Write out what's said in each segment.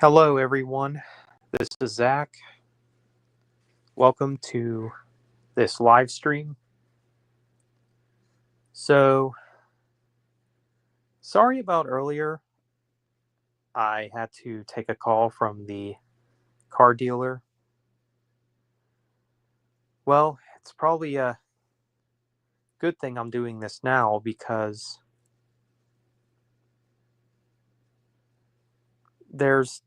Hello, everyone. This is Zach. Welcome to this live stream. So, sorry about earlier. I had to take a call from the car dealer. Well, it's probably a good thing I'm doing this now because there's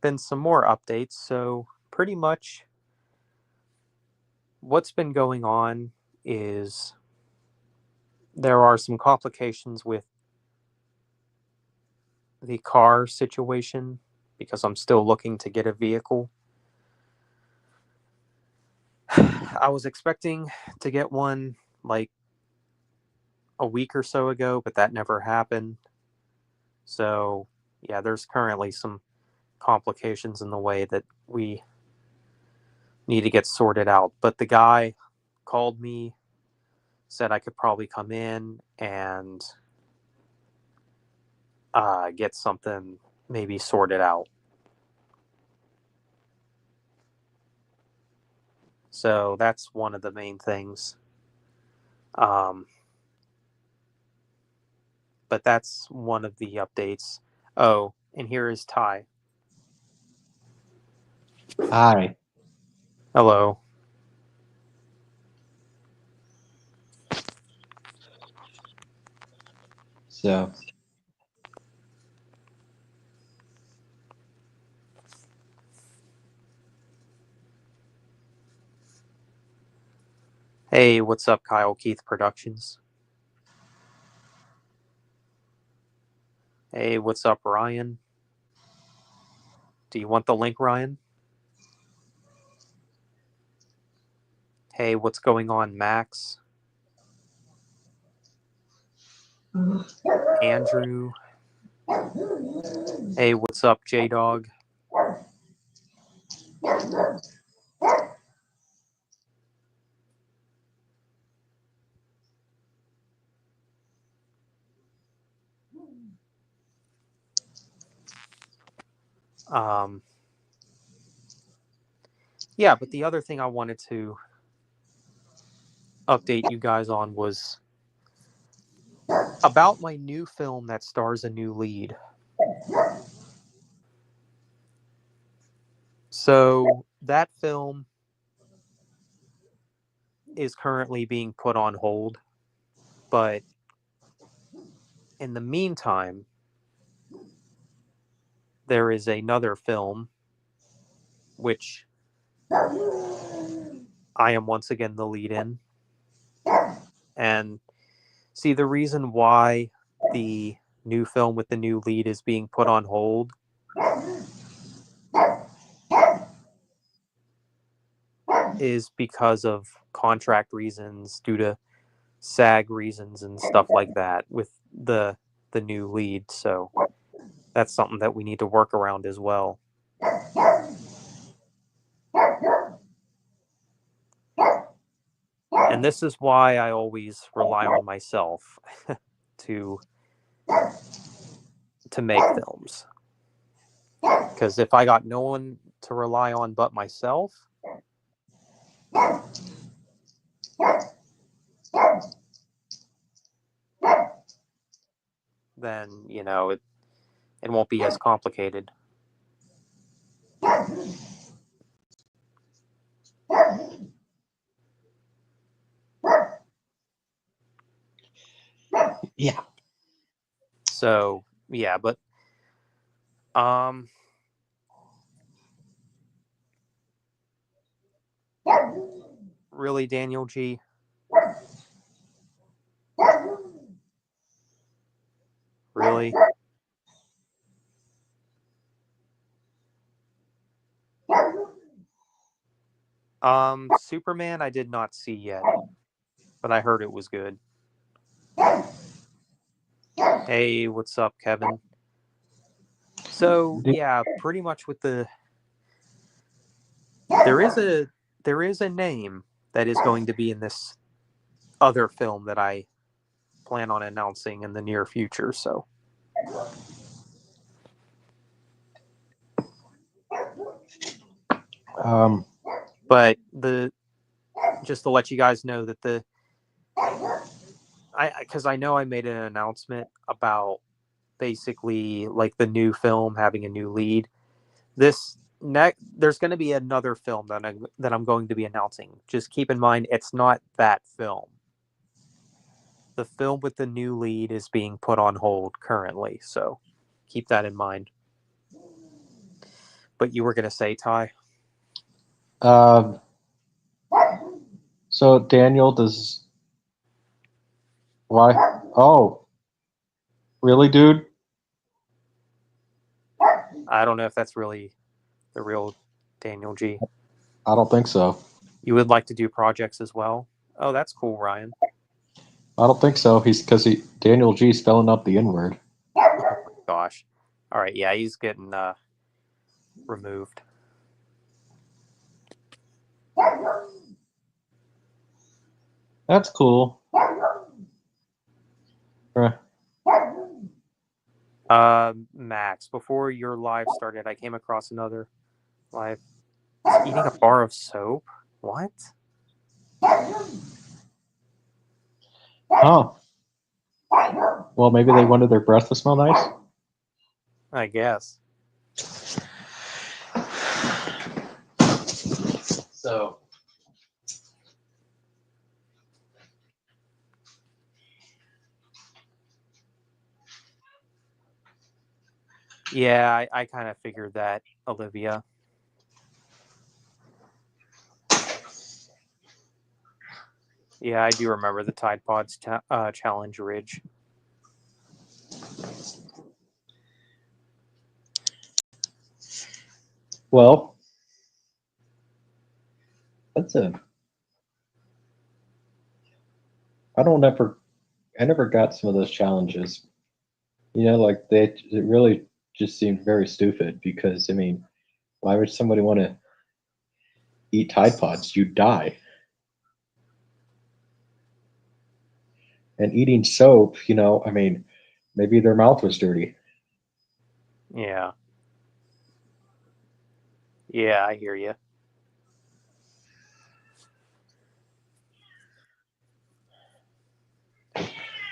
been some more updates. So, pretty much what's been going on is there are some complications with the car situation because I'm still looking to get a vehicle. I was expecting to get one like a week or so ago, but that never happened. So, yeah, there's currently some complications in the way that we need to get sorted out. But the guy called me, said I could probably come in and get something maybe sorted out. So that's one of the main things. But that's one of the updates. Oh, and here is Ty. Hi. Hello. So, Hey, what's up, Kyle Keith Productions? Hey, what's up, Ryan? Do you want the link, Ryan? Hey, what's going on, Max? Andrew? Hey, what's up, J-Dog? Um, yeah, but the other thing I wanted to update you guys on was about my new film that stars a new lead. So that film is currently being put on hold, but in the meantime, there is another film which I am once again the lead in. And see, the reason why the new film with the new lead is being put on hold is because of contract reasons, due to SAG reasons and stuff like that with the new lead. So that's something that we need to work around as well. And this is why I always rely on myself to make films. Because if I got no one to rely on but myself, then it won't be as complicated. yeah. So yeah, but really, Daniel G. Really? Superman I did not see yet, but I heard it was good. Hey, what's up, Kevin? So yeah, pretty much with there is a name that is going to be in this other film that I plan on announcing in the near future. So Um, But just to let you guys know that because I know I made an announcement about basically like the new film having a new lead. There's going to be another film that I'm going to be announcing. Just keep in mind it's not that film. The film with the new lead is being put on hold currently, so keep that in mind. But you were going to say, Ty? um, so Daniel, does why? Oh, really, dude? I don't know if that's really the real Daniel G. I don't think so. You would like to do projects as well? Oh, that's cool, Ryan. I don't think so. He's because Daniel G spelling out the N word. Oh my gosh. All right, yeah, he's getting removed. That's cool. Uh, Max, before your live started, I came across another live. He's eating a bar of soap. What? Oh, well, maybe they wanted their breath to smell nice. I guess. So, Yeah, I kind of figured that, Olivia. Yeah, I do remember the Tide Pods challenge ridge. well, that's a. I don't ever. I never got some of those challenges. Like it really just seemed very stupid because I mean, why would somebody want to eat Tide Pods? You die. And eating soap, I mean, maybe their mouth was dirty. Yeah, yeah, I hear you.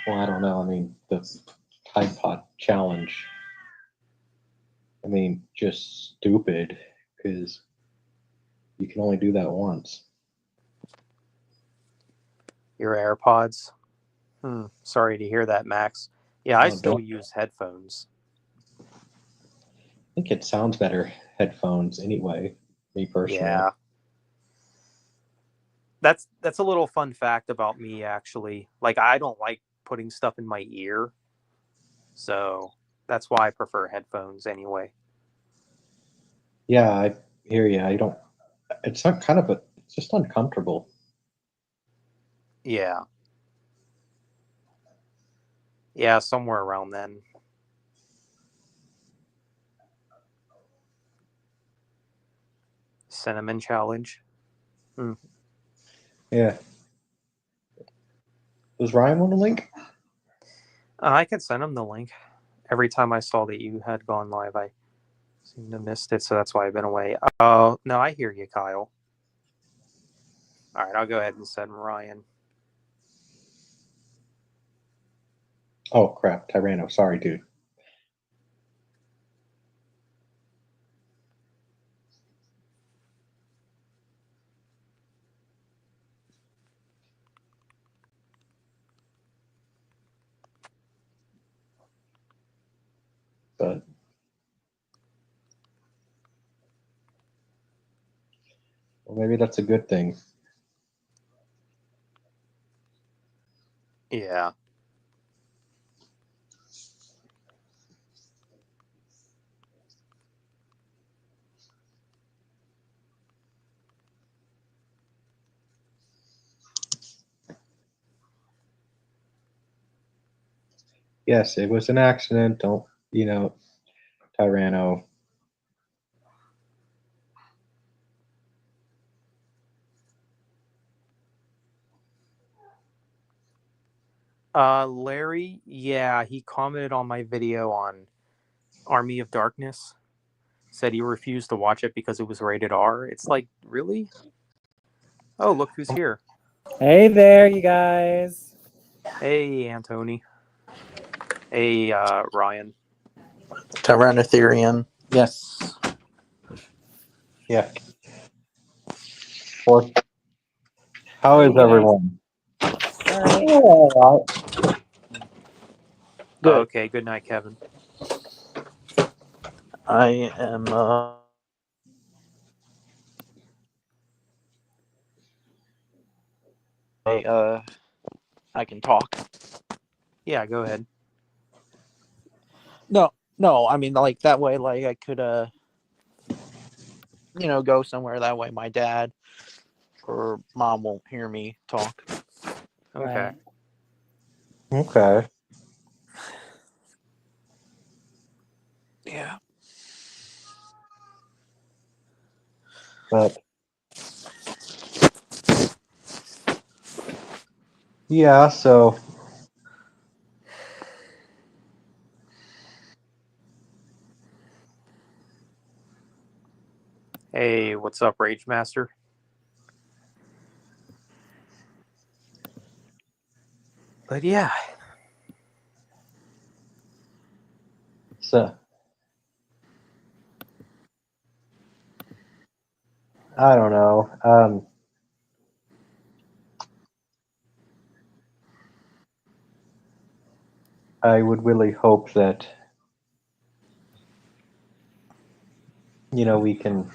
Well, I don't know. I mean, the Tide Pod challenge. I mean, just stupid because you can only do that once. Your AirPods. Sorry to hear that, Max. Yeah, I Oh, still don't. use headphones. I think it sounds better headphones anyway. Me personally. Yeah, that's a little fun fact about me actually. Like I don't like putting stuff in my ear, so that's why I prefer headphones anyway. Yeah, I hear you. I don't. It's not kind of a. It's just uncomfortable. Yeah, yeah, somewhere around then. Cinnamon challenge. Hmm. Yeah. Was Ryan on the link? I could send him the link. Every time I saw that you had gone live, I seemed to have missed it, so that's why I've been away. Oh, no, I hear you, Kyle. All right, I'll go ahead and send Ryan. Oh crap, Tyranno. Sorry, dude. But well, maybe that's a good thing. Yeah. Yes, it was an accident. Don't Tyranno. Larry, yeah, he commented on my video on Army of Darkness. said he refused to watch it because it was rated R. It's like, really? Oh, look who's here. Hey there, you guys. Hey, Antony. Hey, Ryan. Tyrannotherian. Yes. Yeah. Or how Hey, is you guys. everyone? All right. Oh, Good. Okay, good night, Kevin. I am. I, I can talk. Yeah, go ahead. No, no. I mean, like that way, like I could, go somewhere. That way, my dad or mom won't hear me talk. Okay. Right. okay. Yeah. But yeah, so Hey, what's up, Rage Master? But yeah, so I don't know. I would really hope that we can.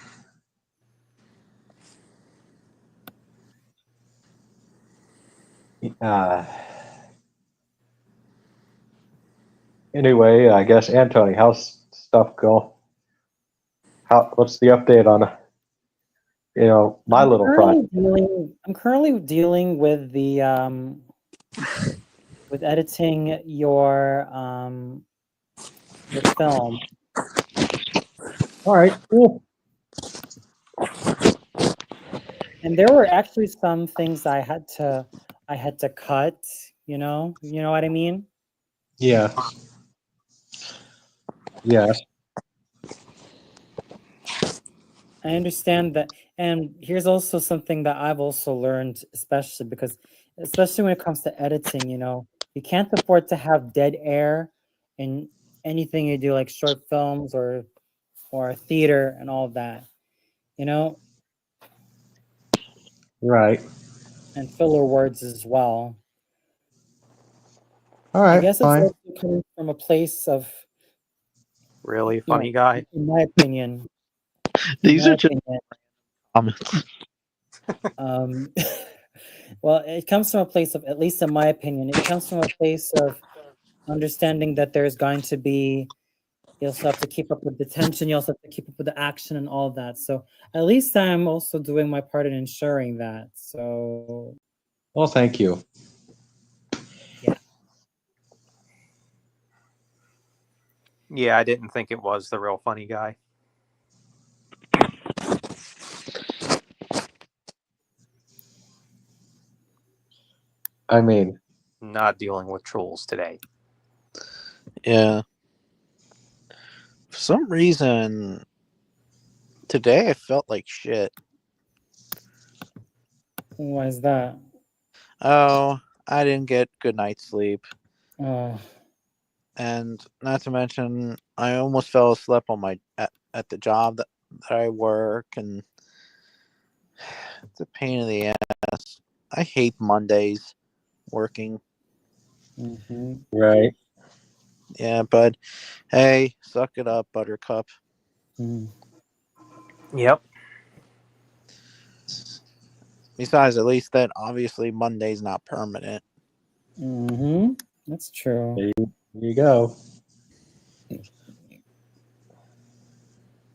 Uh, anyway, I guess Anthony, how's stuff go? What's the update on my little project? I'm currently dealing with with editing your film. All right, cool. And there were actually some things I had to cut, You know what I mean? Yeah, yeah, I understand that. And here's also something that I've also learned, especially when it comes to editing, you can't afford to have dead air in anything you do, like short films or theater and all of that, you know, right. and filler words as well. All I right, guess it's fine. also coming from a place of, really funny guy. in my opinion, in These my are just opinion, comments. um, well, it comes from a place of, at least in my opinion, it comes from a place of understanding that there's going to be, you also have to keep up with the tension, you also have to keep up with the action and all of that. So at least I'm also doing my part in ensuring that. So Well, thank you. yeah. Yeah, I didn't think it was the real funny guy. I mean, Not dealing with trolls today. Yeah. For some reason, today I felt like shit. Why is that? Oh, I didn't get good night's sleep. Oh, And not to mention, I almost fell asleep on at the job that I work, and it's a pain in the ass. I hate Mondays working. mm-hmm. right. Yeah, but hey, suck it up, Buttercup. Mm-hmm. Yep. Besides, at least that obviously Monday's not permanent. Mm-hmm. That's true. There you go.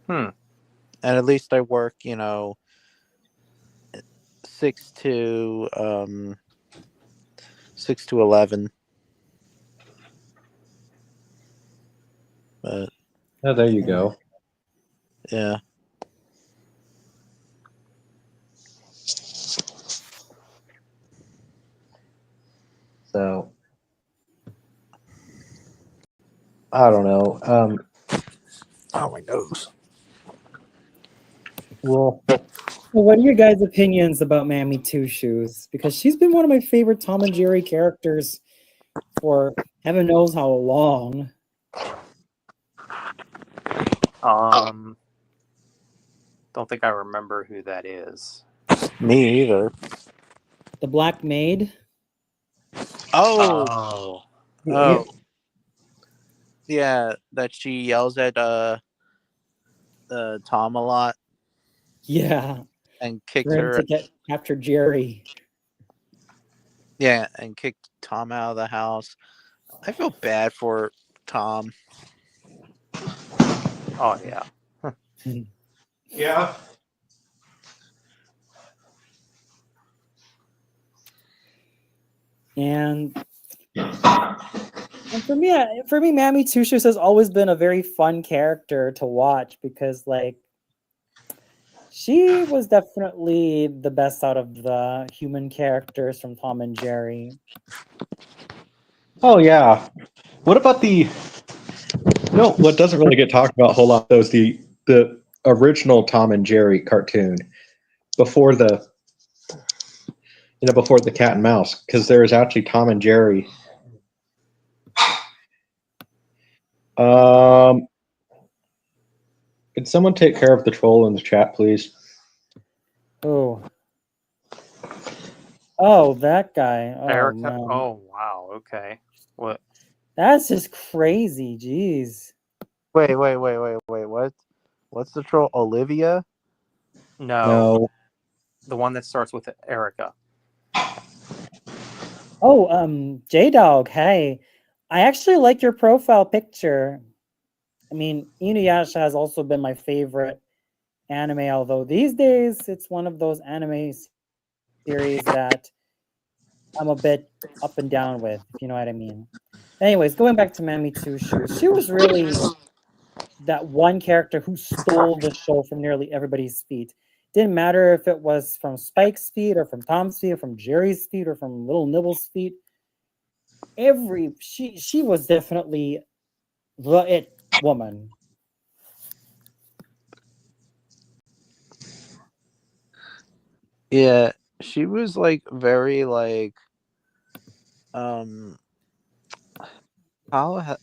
Hmm. And at least I work, 6 to 11. But Oh, there you go. yeah. So I don't know. Oh, my nose. Cool. So what are your guys' opinions about Mammy Two Shoes? Because she's been one of my favorite Tom and Jerry characters for heaven knows how long. Don't think I remember who that is. Me either. The Black Maid. Oh, Oh, yeah, that she yells at Tom a lot Yeah. and kicked For him her. to get after Jerry. Yeah, and kicked Tom out of the house. I feel bad for Tom. oh yeah. Yeah. And for me, Mammy Two Shoes has always been a very fun character to watch because, like, she was definitely the best out of the human characters from Tom and Jerry. Oh yeah. What about the? No, what doesn't really get talked about a whole lot though is the original Tom and Jerry cartoon before the before the cat and mouse, because there is actually Tom and Jerry. Um, could someone take care of the troll in the chat, please? Oh, that guy. Oh Erica. man, Oh wow. Okay. What? that's just crazy. Jeez. Wait. What? What's the troll? Olivia? No, No. the one that starts with Erica. Oh, J Dog. Hey, I actually like your profile picture. I mean, Inuyasha has also been my favorite anime, although these days it's one of those anime series that I'm a bit up and down with, if you know what I mean. Anyways, going back to Mammy Two Shoes, she was really that one character who stole the show from nearly everybody's feet. Didn't matter if it was from Spike's feet or from Tom's feet or from Jerry's feet or from Little Nibble's feet. She was definitely the it woman. Yeah, she was like very like um how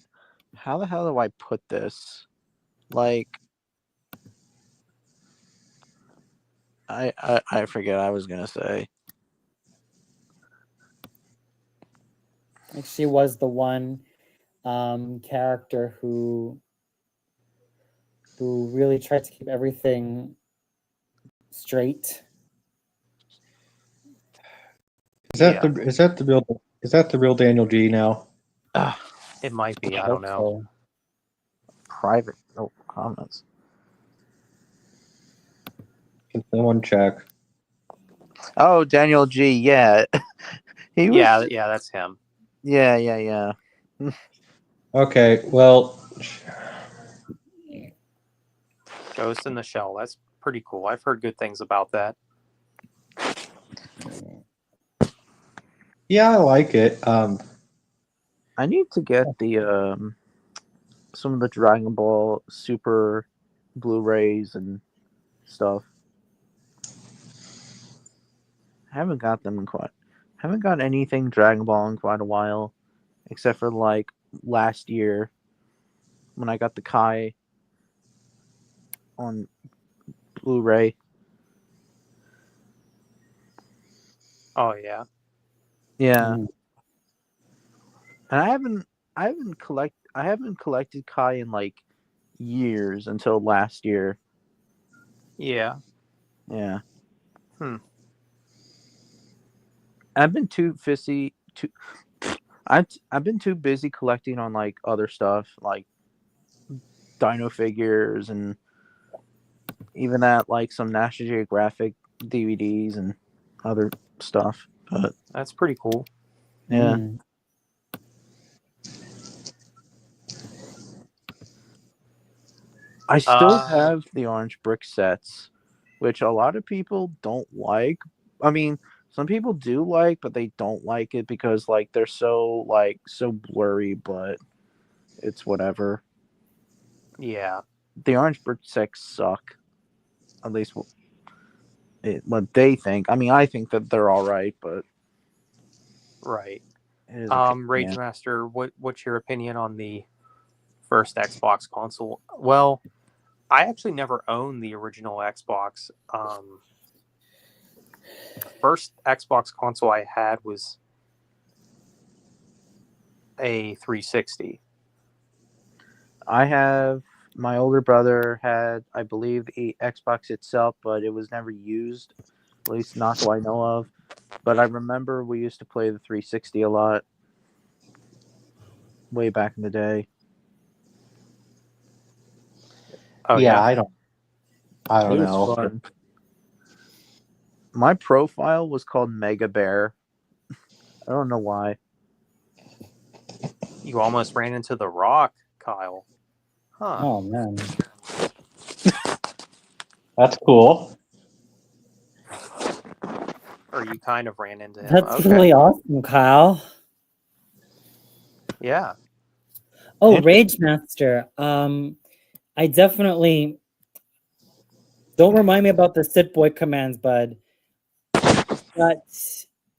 how the hell do I put this? Like I forget what I was gonna say. Like she was the one character who really tried to keep everything straight. Yeah, Is that the real Daniel G now? Ugh, it might be. I don't Hope know. so. private no comments. Can someone check? Oh, Daniel G. Yeah, he was. Yeah, that's him. Yeah. Okay, well, Ghost in the Shell. That's pretty cool. I've heard good things about that. yeah, I like it. I need to get the some of the Dragon Ball Super Blu-rays and stuff. Haven't got them in quite. Haven't got anything Dragon Ball in quite a while, except for like last year when I got the Kai on Blu-ray. Oh yeah. Yeah, Mm. and I haven't collected Kai in like years until last year. Yeah. Yeah. Hmm. I've been too busy to. I've been too busy collecting on like other stuff like Dino figures and even that like some National Geographic DVDs and other stuff. But That's pretty cool. yeah, Mm. I still have the orange brick sets, which a lot of people don't like. I mean, some people do like, but they don't like it because like they're so blurry. But it's whatever. Yeah. The orange brick sets suck. At least what they think. I mean, I think that they're all right, but Right. it is a pain. Rage Master, what's your opinion on the first Xbox console? Well, I actually never owned the original Xbox. The first Xbox console I had was a 360. I have my older brother had, I believe, the Xbox itself, but it was never used, at least not that I know of. But I remember we used to play the 360 a lot way back in the day. Oh Yeah, yeah. I It don't was know. fun. My profile was called Mega Bear. I don't know why. You almost ran into the Rock, Kyle. Huh. Oh man. That's cool. Or you kind of ran into him. That's Okay. really awesome, Kyle. Yeah. Oh, Interesting. Rage Master. I definitely don't remind me about the sit boy commands, bud. But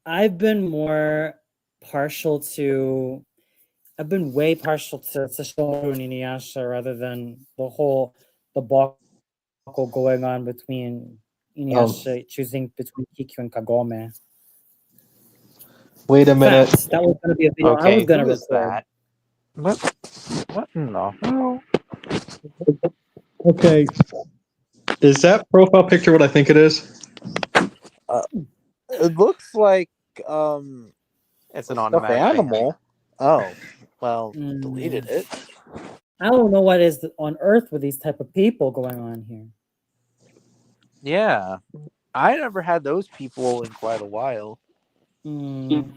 I've been more partial to. I've been way partial to Sashoru and Inuyasha rather than the debacle going on between Oh, Inuyasha choosing between Kikyo and Kagome. wait a minute. Fact, that was gonna be a video I was Okay. gonna Who is record. that? What in the hell? Okay. Is that profile picture what I think it is? It looks like It's an a stuffed automatic ban. animal. Oh, well, deleted Mm, it. I don't know what is on earth with these type of people going on here. Yeah, I never had those people in quite a while. Mm,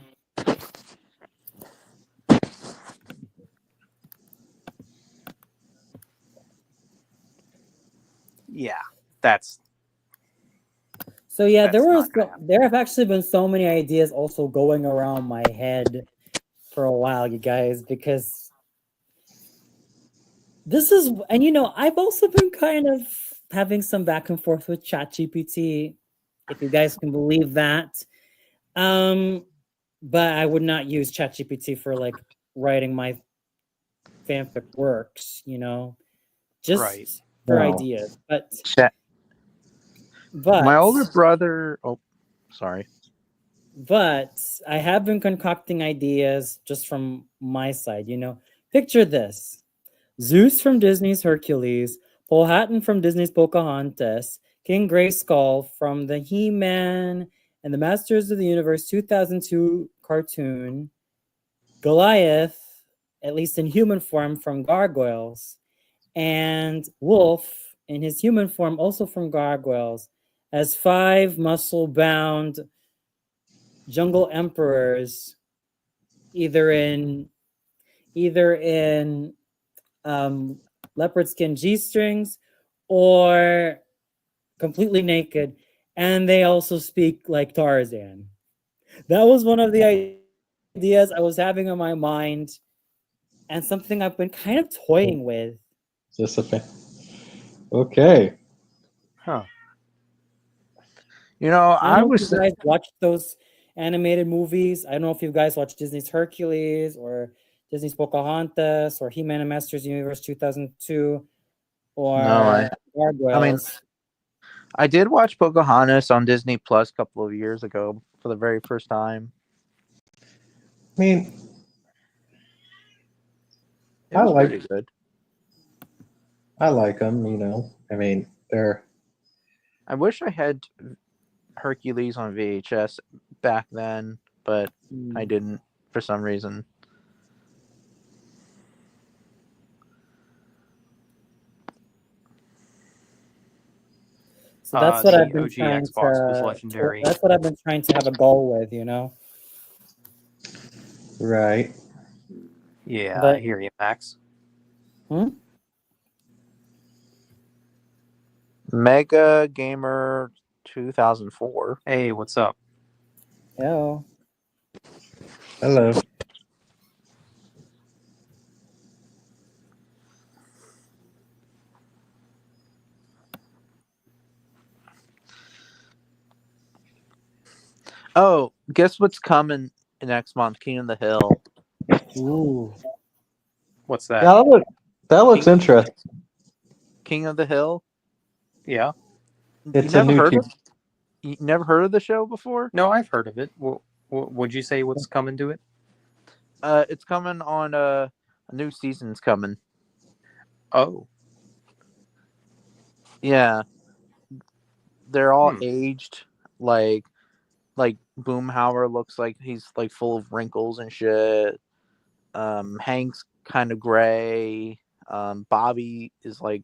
Yeah. That's so yeah, not gonna happen. there have actually been so many ideas also going around my head for a while, you guys, because this is, and I've also been kind of having some back and forth with ChatGPT, if you guys can believe that. But I would not use ChatGPT for like writing my fanfic works, just Right. for No. ideas. But My but older brother. Oh, sorry. but I have been concocting ideas just from my side. Picture this: Zeus from Disney's Hercules, Powhatan from Disney's Pocahontas, King Grayskull from the He-Man and the Masters of the Universe 2002 cartoon, Goliath, at least in human form, from Gargoyles, and Wolf in his human form, also from Gargoyles, as five muscle-bound jungle emperors, either in leopard skin G-strings or completely naked, and they also speak like Tarzan. That was one of the ideas I was having in my mind, and something I've been kind of toying with. Is this a fan? Okay. Huh. I don't I know if was. you guys watched those animated movies. I don't know if you guys watched Disney's Hercules or Disney's Pocahontas or He-Man and Masters Universe 2002 No, or I mean, Gargoyles. I did watch Pocahontas on Disney Plus a couple of years ago for the very first time. I mean, It I was like pretty good. I like them. I mean, they're I wish I had Hercules on VHS back then, but I Hmm. didn't for some reason. So that's what I've The been OG trying Xbox was to. legendary. That's what I've been trying to have a goal with. right. Yeah, I But hear you, Max. hmm? Mega Gamer 2004. Hey, what's up? Oh, Hello. Oh, guess what's coming next month? King of the Hill. Ooh. What's Yeah, that? that looks King- interesting. King of the Hill. Yeah. It's a new TV. You never heard of the show before? No, I've heard of it. Would you say what's coming to it? It's coming on a new season's coming. Oh. Yeah, they're all Hmm. aged like Boomhauer looks like he's like full of wrinkles and shit. Hank's kind of gray. Bobby is like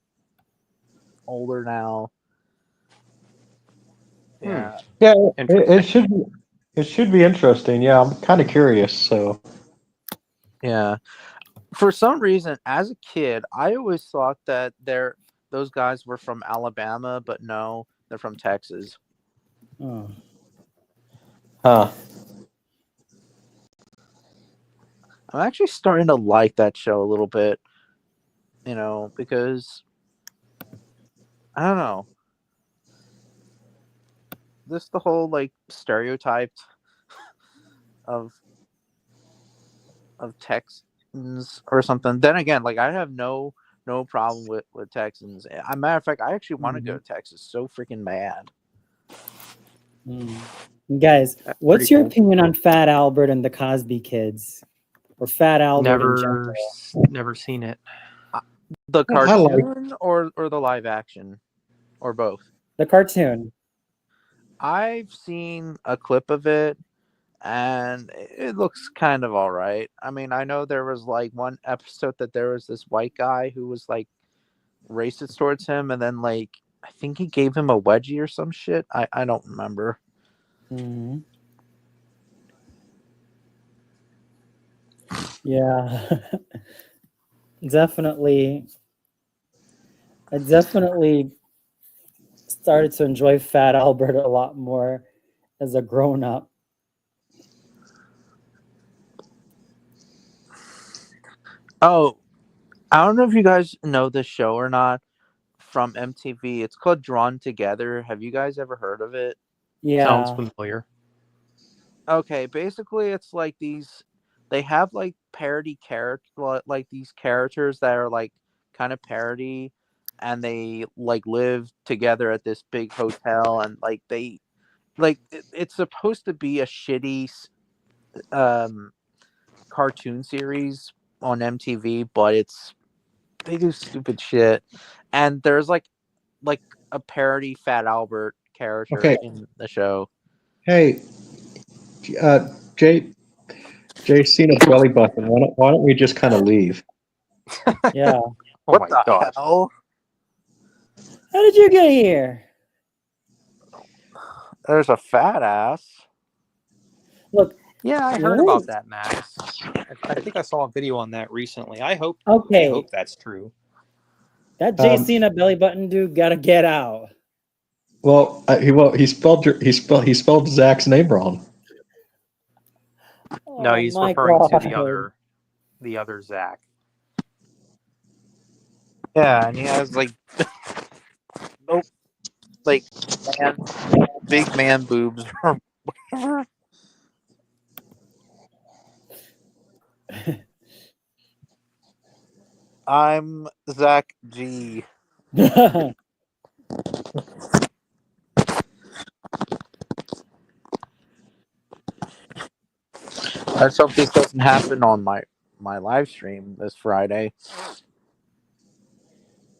older now. Yeah. Yeah, Interesting. it should be interesting. Yeah, I'm kind of curious. So Yeah. For some reason, as a kid, I always thought that those guys were from Alabama, but no, they're from Texas. Oh. huh. I'm actually starting to like that show a little bit, because I don't know. This the whole like stereotyped of Texans or something. Then again, like I have no problem with Texans. As a matter of fact, I actually want to go to Texas so freaking bad. Guys, That's what's pretty your cool. opinion on Fat Albert and the Cosby Kids? Or Fat Albert in general? Never seen it. The I like. cartoon or the live action or both? The cartoon. I've seen a clip of it and it looks kind of all right. I mean, I know there was like one episode that there was this white guy who was like racist towards him, and then like I think he gave him a wedgie or some shit. I don't remember. Mm-hmm. Yeah. Definitely. I definitely started to enjoy Fat Albert a lot more as a grown up. Oh, I don't know if you guys know this show or not from MTV. It's called Drawn Together. Have you guys ever heard of it? Sounds Yeah. familiar. Okay, basically it's like they have like parody character like these characters that are like kind of parody, and they like live together at this big hotel, and like it's supposed to be a shitty um cartoon series on MTV, but they do stupid shit. And there's like a parody Fat Albert character Okay. in the show. Hey, uh, Jay, Jay's seen a belly button. Why don't we just kind of leave? Yeah. Oh What my the gosh. hell? How did you get here? There's a fat ass. Look, Yeah, I heard really? about that, Max. I think I saw a video on that recently. I hope Okay. that's true. That JC and a belly button dude gotta get out. Well, he spelled Zach's name wrong. No, Oh he's my referring to god. the other Zach. Yeah, and he has like nope, like big man boobs or whatever. I'm Zach G. Let's hope this doesn't happen on my live stream this Friday.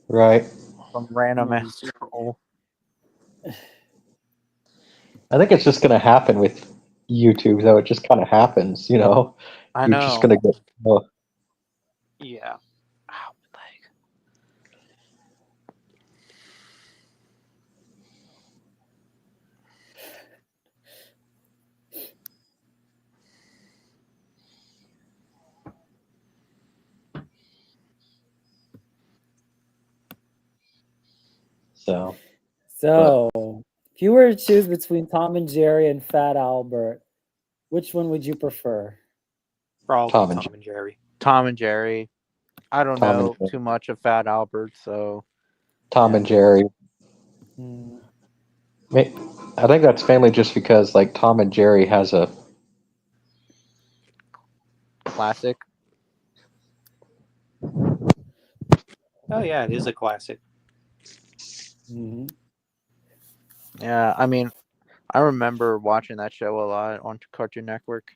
Right. Some random ass troll. I think it's just going to happen with YouTube, though. It just kind of happens, you know. I You're just know. going to get. Oh, Yeah. Ow, my leg. so, So, if you were to choose between Tom and Jerry and Fat Albert, which one would you prefer? Probably Tom and Tom and Jerry. Tom and Jerry. I don't Tom know and too much of Fat Albert, so Tom yeah. and Jerry. Hmm. I think that's mainly just because like Tom and Jerry has a Classic. Oh yeah, it is a classic. Mhm. Yeah, I mean, I remember watching that show a lot on Cartoon Network.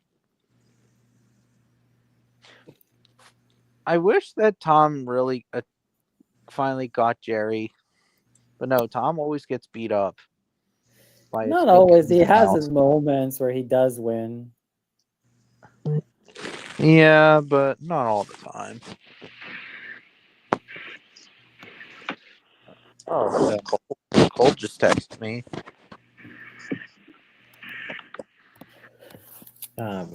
I wish that Tom really finally got Jerry, but no, Tom always gets beat up by a Not always. He stinking has his mouse. moments where he does win. Yeah, but not all the time. Oh, Yeah. Cole just texted me. um,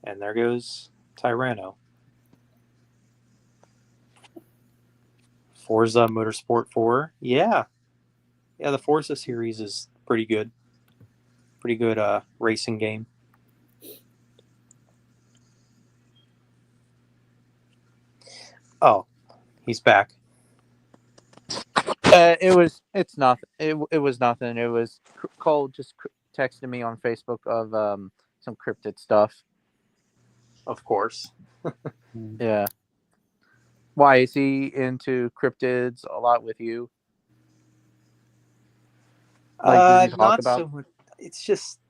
And there goes Tyranno. Forza Motorsport 4. Yeah. Yeah, the Forza series is pretty good. Pretty good racing game. Oh, he's back. It's nothing. It was nothing. It was Cole just texted me on Facebook of some cryptid stuff. Of course. Mm. Yeah. Why is he into cryptids a lot with you? Like, does he talk Not about? so much. It's just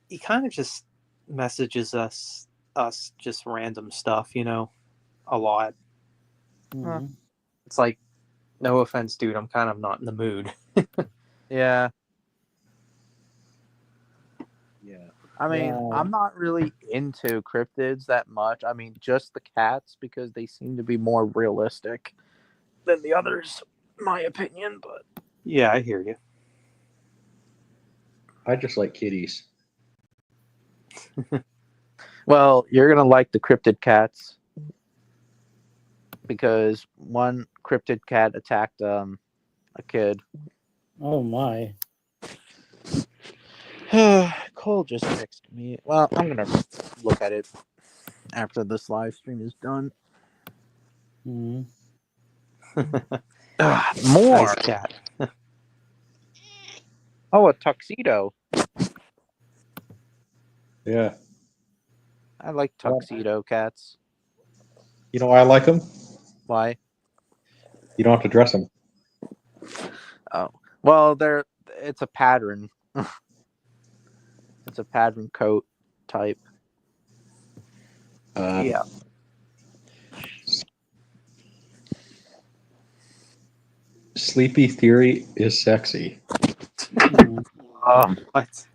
he kind of just messages us just random stuff, a lot. Huh. Mhm. It's like, no offense, dude, I'm kind of not in the mood. Yeah. yeah. I mean, Yeah. I'm not really into cryptids that much. I mean, just the cats because they seem to be more realistic than the others, in my opinion. But Yeah, I hear you. I just like kitties. well, you're gonna like the cryptid cats because one cryptid cat attacked a kid. Oh my. Cole just texted me. Well, I'm gonna look at it after this live stream is done. Mhm. More. Nice cat. Oh, a tuxedo. Yeah. I like Well, tuxedo cats. you know why I like them? Why? You don't have to dress them. Oh, well, it's a pattern. It's a pattern coat type. Yeah. Sleepy Theory is sexy. Mhm. Oh, What?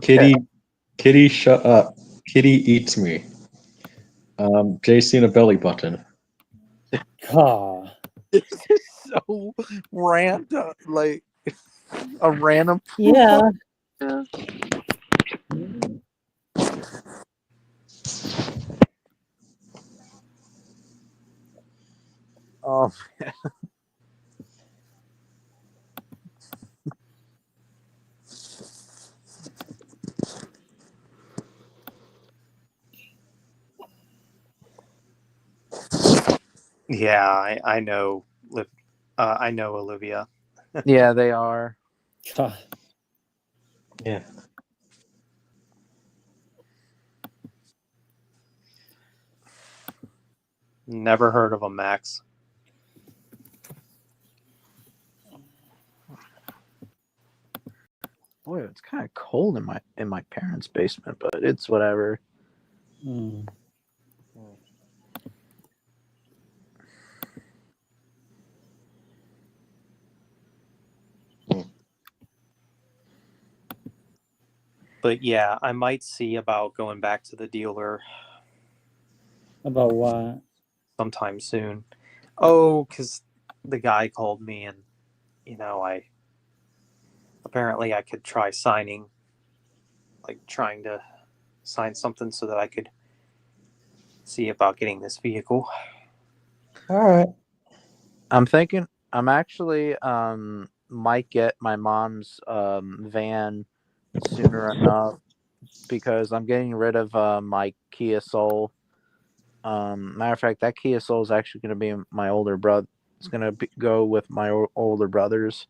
Kitty, Kitty, shut up. Kitty eats me. Jay seen a belly button. Ah. This is so random. Like a random. Yeah. Mhm. Oh, Yeah, I know. I know Olivia. yeah, they are. God. Yeah. Never heard of him, Max. Boy, it's kind of cold in my parents' basement, but it's whatever. Mm. But yeah, I might see about going back to the dealer About what? sometime soon. Oh, because the guy called me and, I apparently I could try signing, like trying to sign something so that I could see about getting this vehicle. All right. I'm thinking I'm actually might get my mom's van sooner enough because I'm getting rid of my Kia Soul. Matter of fact, that Kia Soul is actually going to be my older brother it's gonna go with my older brothers,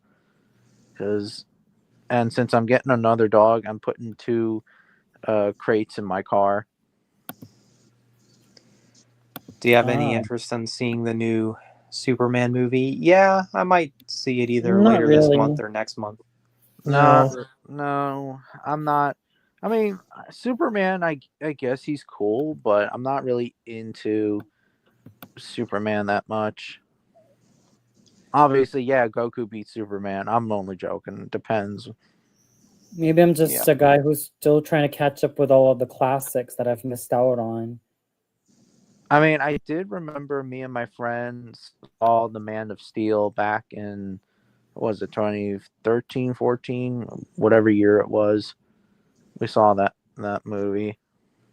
and since I'm getting another dog, I'm putting two crates in my car. Do you have any Ah, interest in seeing the new Superman movie? Yeah, I might see it either not later this really. month or next month. No, No. no, I'm not. I mean, Superman, I guess he's cool, but I'm not really into Superman that much. Obviously, yeah, Goku beats Superman. I'm only joking. Depends. Maybe I'm Yeah. just a guy who's still trying to catch up with all of the classics that I've missed out on. I mean, I did remember me and my friends saw The Man of Steel back in, what was it, 2013, 14, whatever year it was. We saw that movie.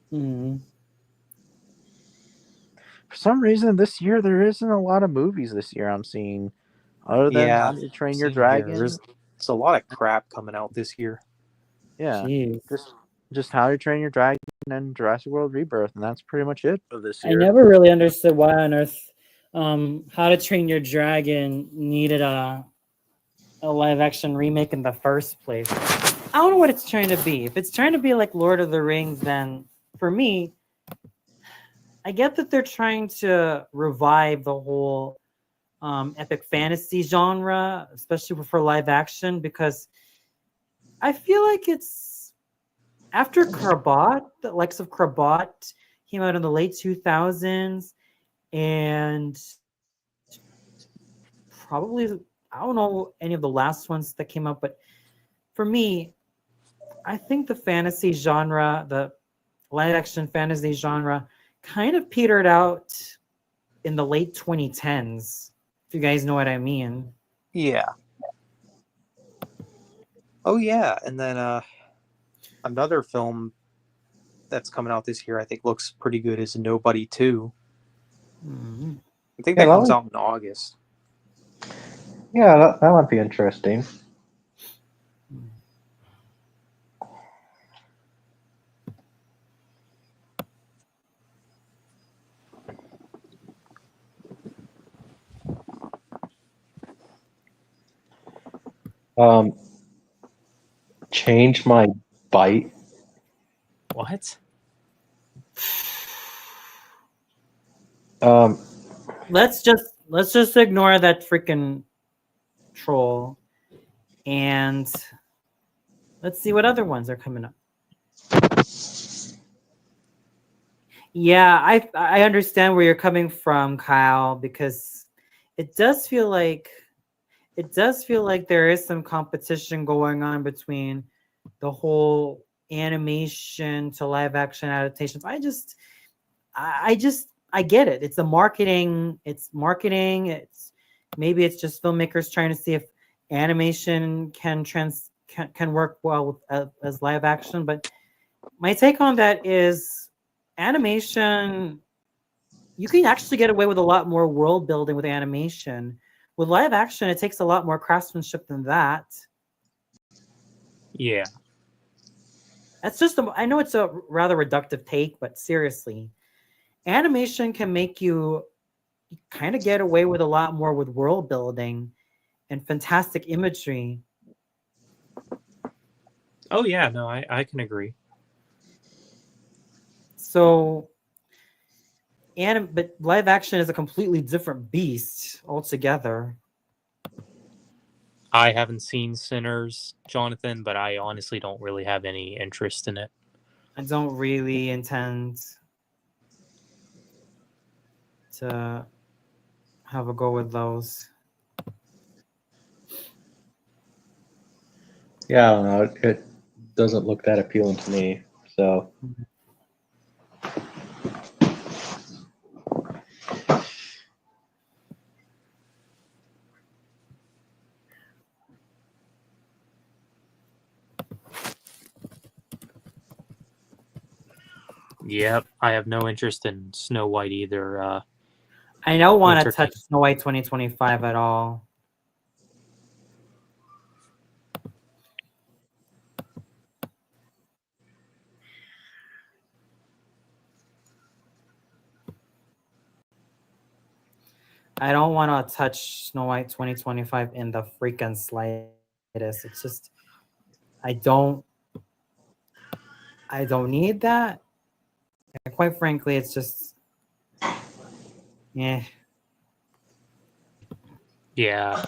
Hmm. For some reason, this year there isn't a lot of movies this year I'm seeing, other than Yeah, How to Train Your same here. Dragon. There's a lot of crap coming out this year. Yeah, Jeez. just How to Train Your Dragon and Jurassic World Rebirth, and that's pretty much it of this I year. never really understood why on earth How to Train Your Dragon needed a live action remake in the first place. I don't know what it's trying to be. If it's trying to be like Lord of the Rings, then for me, I get that they're trying to revive the whole epic fantasy genre, especially for live action, because I feel like it's after Carbot, the likes of Carbot came out in the late 2000s, and probably I don't know any of the last ones that came out, but for me, I think the fantasy genre, the live action fantasy genre, kind of petered out in the late 2010s. If you guys know what I mean. Yeah. Oh yeah, and then another film that's coming out this year I think looks pretty good is Nobody 2. Mhm. I think Yeah, that comes out in August. that might be interesting. Um, change my bite. What? Um, Let's just ignore that freaking troll, and let's see what other ones are coming up. Yeah, I understand where you're coming from, Kyle, because it does feel like there is some competition going on between the whole animation to live action adaptations. I get it. It's marketing. It's maybe it's just filmmakers trying to see if animation can work well with, as live action. But my take on that is animation. You can actually get away with a lot more world building with animation. With live action, it takes a lot more craftsmanship than that. Yeah. That's just I know it's a rather reductive take, but seriously, animation can make you kind of get away with a lot more with world building and fantastic imagery. Oh yeah, no, I can agree. So, but live action is a completely different beast altogether. I haven't seen Sinners, Jonathan, but I honestly don't really have any interest in it. I don't really intend to have a go with those. yeah, I don't know. It doesn't look that appealing to me. So, Yep, I have no interest in Snow White either. I don't want to Winter touch Snow White 2025 at all. I don't want to touch Snow White 2025 in the freaking slightest. It's just I don't need that. And quite frankly, it's just yeah. Yeah.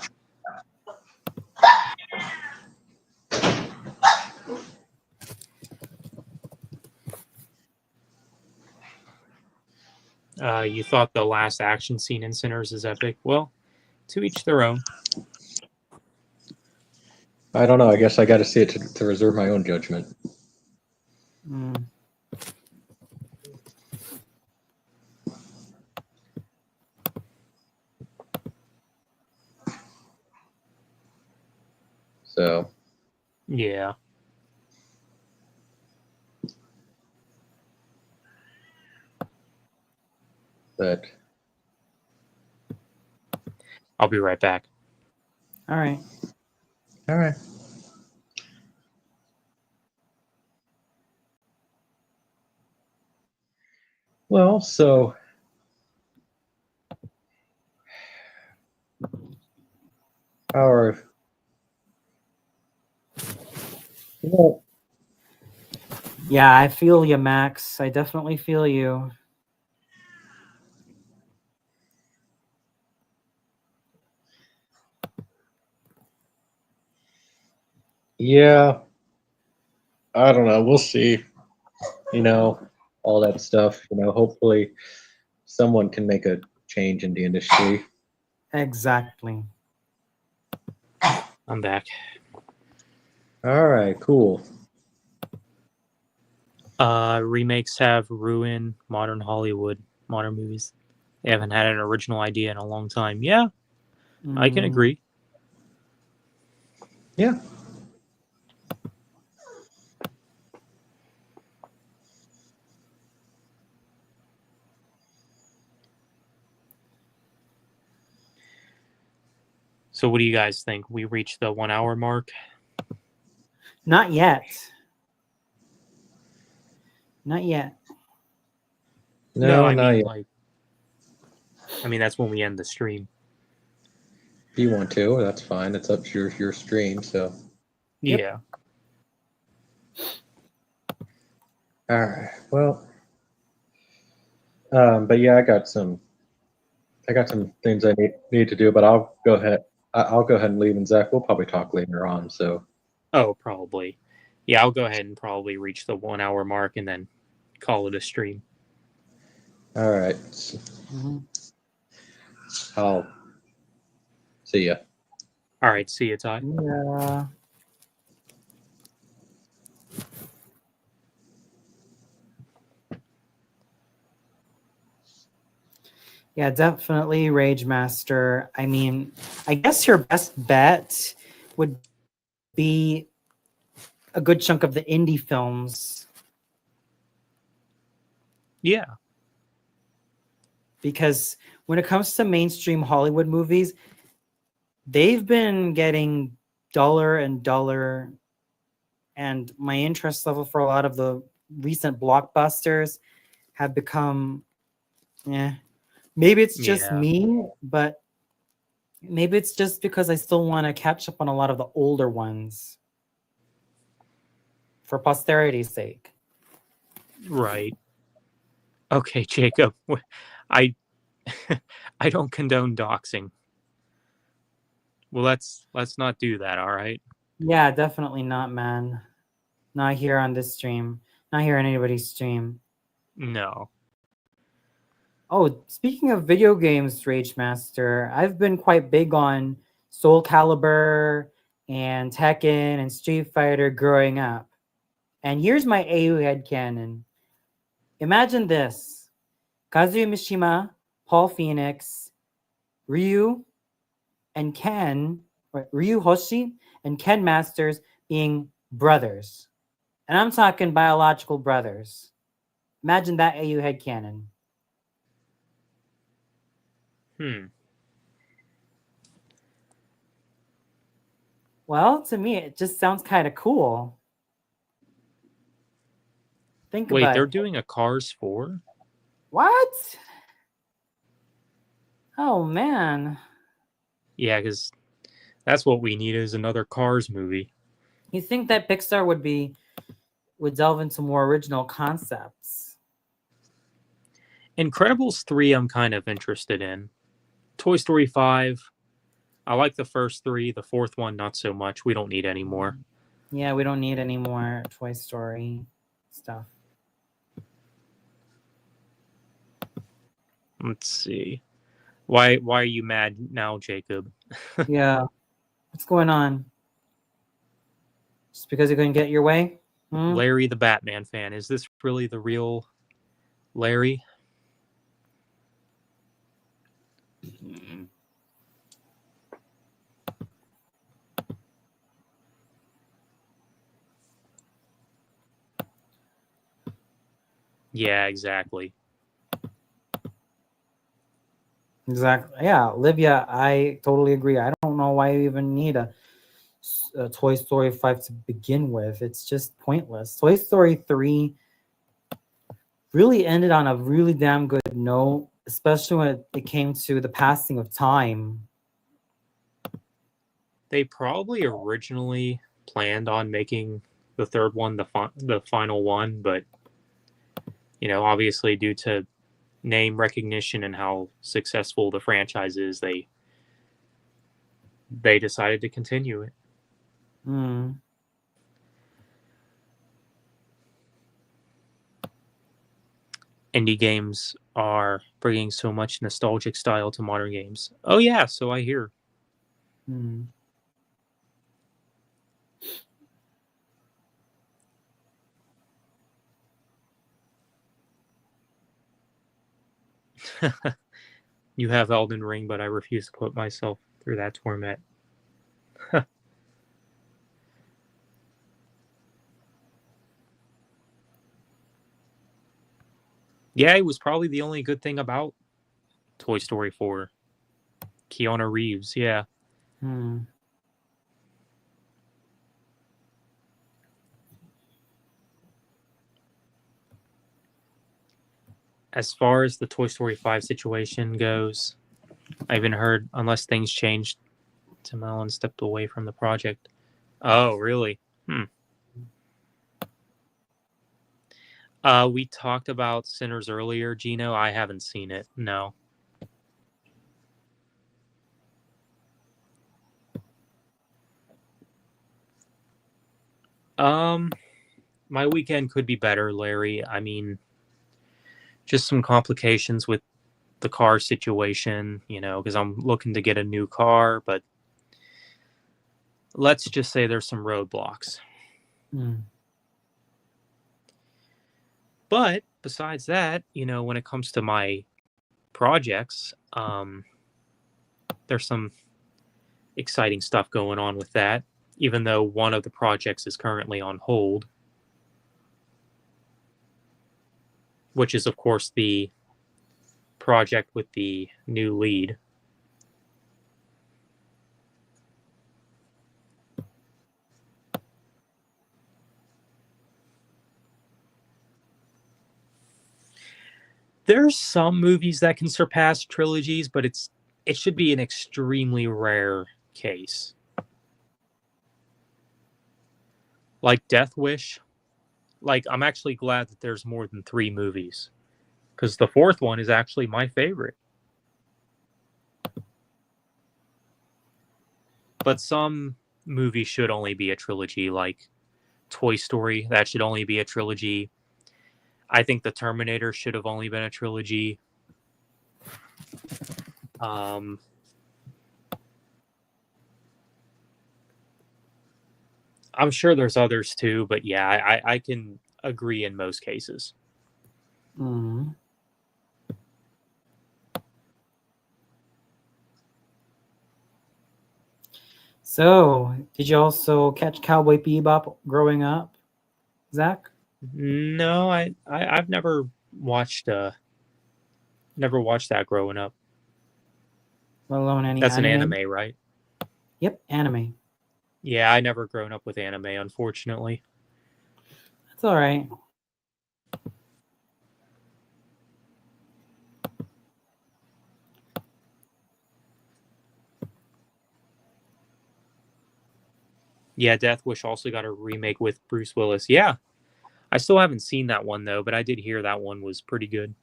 You thought the last action scene in Sinners is epic. Well, to each their own. I don't know. I guess I got to see it to reserve my own judgment. Mm. So Yeah. that I'll be right back. All right. all right. Well, so our well, Yeah, I feel you, Max. I definitely feel you. yeah, I don't know. We'll see. You know, all that stuff. You know, hopefully someone can make a change in the industry. Exactly. I'm back. All right, cool. Remakes have ruined modern Hollywood, modern movies. They haven't had an original idea in a long time. Yeah, I can Mm. agree. Yeah. So, what do you guys think? We reached the 1 hour mark. Not yet. Not yet. No, I not mean, yet. that's when we end the stream. If you want to, that's fine. It's up to your stream. So, Yep. Yeah. all right. Well, but yeah, I got some things I need to do. But I'll go ahead. I'll go ahead and leave. And Zach, we'll probably talk later on. So, Oh, probably. Yeah, I'll go ahead and probably reach the 1 hour mark and then call it a stream. all right. Mm-hmm. I'll see ya. All right. See you, Ty. Yeah. Yeah, definitely Rage Master. I mean, I guess your best bet would be a good chunk of the indie films Yeah. because when it comes to mainstream Hollywood movies, they've been getting duller and duller, and my interest level for a lot of the recent blockbusters have become maybe it's just Yeah. me, but maybe it's just because I still want to catch up on a lot of the older ones for posterity's sake. Right. Okay, Jacob. I I don't condone doxing. Well, let's not do that, all right? Yeah, definitely not, man. Not here on this stream. Not here on anybody's stream. No. Oh, speaking of video games, Rage Master, I've been quite big on Soul Calibur and Tekken and Street Fighter growing up. And here's my AU headcanon. Imagine this. Kazuya Mishima, Paul Phoenix, Ryu, and Ryu Hoshi and Ken Masters being brothers. And I'm talking biological brothers. Imagine that AU headcanon. Well, to me, it just sounds kind of cool. Think Wait, about they're it. doing a Cars 4? What? Oh man, Yeah, because that's what we need is another Cars movie. you think that Pixar would delve into more original concepts? Incredibles 3, I'm kind of interested in. Toy Story 5, I like the first three. The fourth one, not so much. We don't need any more. Yeah, we don't need any more Toy Story stuff. Let's see. Why are you mad now, Jacob? Yeah, what's going on? Just because you couldn't get your way? Hmm? Larry the Batman fan. Is this really the real Larry? Yeah, exactly. Exactly. Yeah, Olivia, I totally agree. I don't know why you even need a Toy Story 5 to begin with. It's just pointless. Toy Story 3 really ended on a really damn good note, especially when it came to the passing of time. They probably originally planned on making the third one the final one, but obviously due to name recognition and how successful the franchise is, they decided to continue it. Hmm. Indie games are bringing so much nostalgic style to modern games. Oh yeah, so I hear. Hmm. You have Elden Ring, but I refuse to put myself through that torment. Yeah, it was probably the only good thing about Toy Story 4. Keanu Reeves, yeah. Hmm. As far as the Toy Story 5 situation goes, I even heard, unless things changed, Tim Allen stepped away from the project. Oh, really? We talked about Sinners earlier, Gino. I haven't seen it. No. My weekend could be better, Larry. I mean, just some complications with the car situation, because I'm looking to get a new car, but let's just say there's some roadblocks. Hmm. But besides that, when it comes to my projects, there's some exciting stuff going on with that, even though one of the projects is currently on hold, which is, of course, the project with the new lead. There's some movies that can surpass trilogies, but it should be an extremely rare case. Like Death Wish, like I'm actually glad that there's more than 3 movies, because the fourth one is actually my favorite. But some movies should only be a trilogy, like Toy Story, that should only be a trilogy. I think The Terminator should have only been a trilogy. I'm sure there's others too, but yeah, I can agree in most cases. Hmm. So, did you also catch Cowboy Bebop growing up, Zach? No, I've never watched that growing up. Let alone any That's an anime? anime, right? Yep, anime. Yeah, I never grown up with anime, unfortunately. That's all right. Yeah, Death Wish also got a remake with Bruce Willis. Yeah, I still haven't seen that one though, but I did hear that one was pretty good.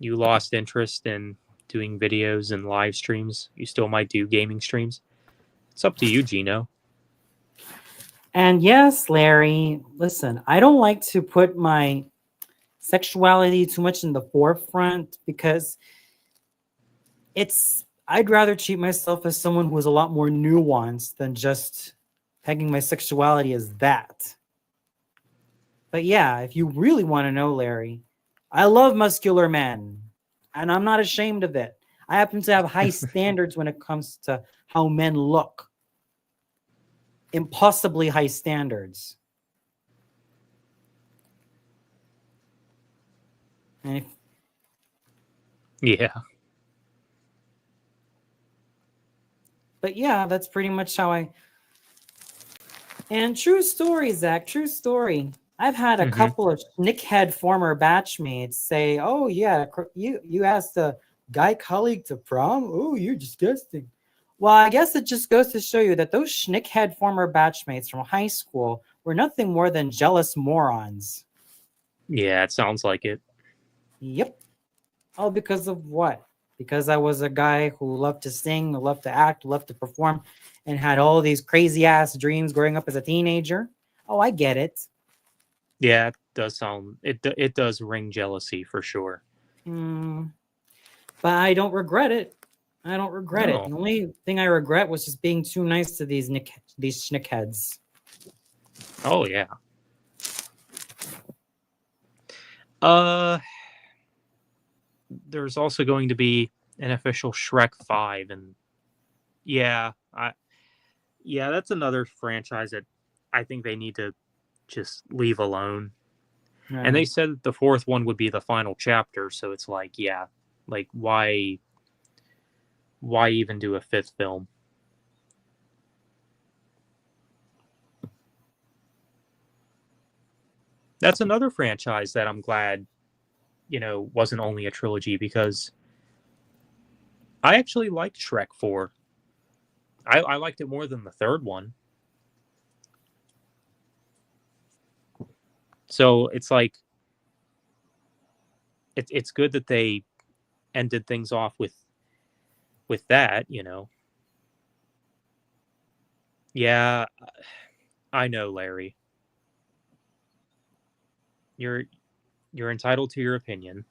You lost interest in doing videos and live streams. You still might do gaming streams. It's up to you, Gino. And yes, Larry, listen, I don't like to put my sexuality too much in the forefront because I'd rather treat myself as someone who is a lot more nuanced than just pegging my sexuality as that. But yeah, if you really want to know, Larry, I love muscular men, and I'm not ashamed of it. I happen to have high standards when it comes to how men look. Impossibly high standards. And if, Yeah. but yeah, that's pretty much how I. And true story, Zach. True story. I've had a Mm-hmm. couple of snickhead former batchmates say, "Oh yeah, you asked a guy colleague to prom? Oh, you're disgusting." Well, I guess it just goes to show you that those schnickhead former batchmates from high school were nothing more than jealous morons. Yeah, it sounds like it. Yep. All because of what? Because I was a guy who loved to sing, who loved to act, who loved to perform, and had all these crazy ass dreams growing up as a teenager. Oh, I get it. Yeah, it does sound it does ring jealousy for sure. But I don't regret it. I don't regret it. No. The only thing I regret was just being too nice to these schnickheads. Oh yeah. There's also going to be an official Shrek 5, and yeah, that's another franchise that I think they need to just leave alone. Right. And they said that the fourth one would be the final chapter, so it's like, yeah, like why even do a fifth film? That's another franchise that I'm glad, wasn't only a trilogy, because I actually liked Shrek 4. I liked it more than the third one. So it's like it's good that they ended things off with that, Yeah, I know, Larry. You're entitled to your opinion.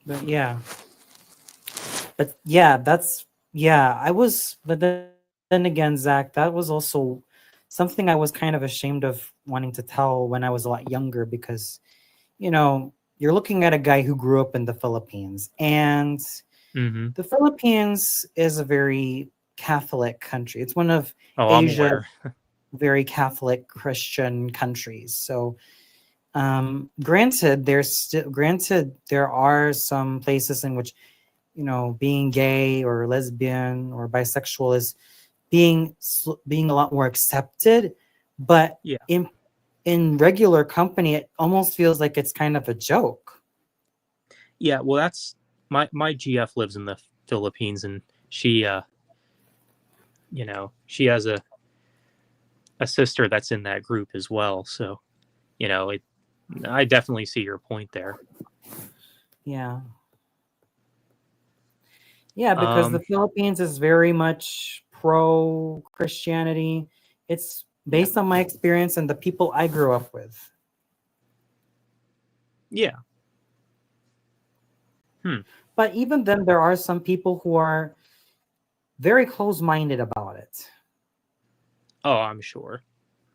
But yeah. But yeah, but then again, Zach, that was also something I was kind of ashamed of wanting to tell when I was a lot younger because, you're looking at a guy who grew up in the Philippines, and Mm-hmm. the Philippines is a very Catholic country. It's one of I'm Asia's aware. very Catholic Christian countries. So, granted, there are some places in which being gay or lesbian or bisexual is being a lot more accepted, but Yeah. in regular company, it almost feels like it's kind of a joke. Yeah, well, that's my GF lives in the Philippines, and she she has a sister that's in that group as well. So, I definitely see your point there. Yeah. Yeah, because the Philippines is very much pro Christianity. It's based on my experience and the people I grew up with. Yeah. But even then, there are some people who are very close-minded about it. Oh, I'm sure.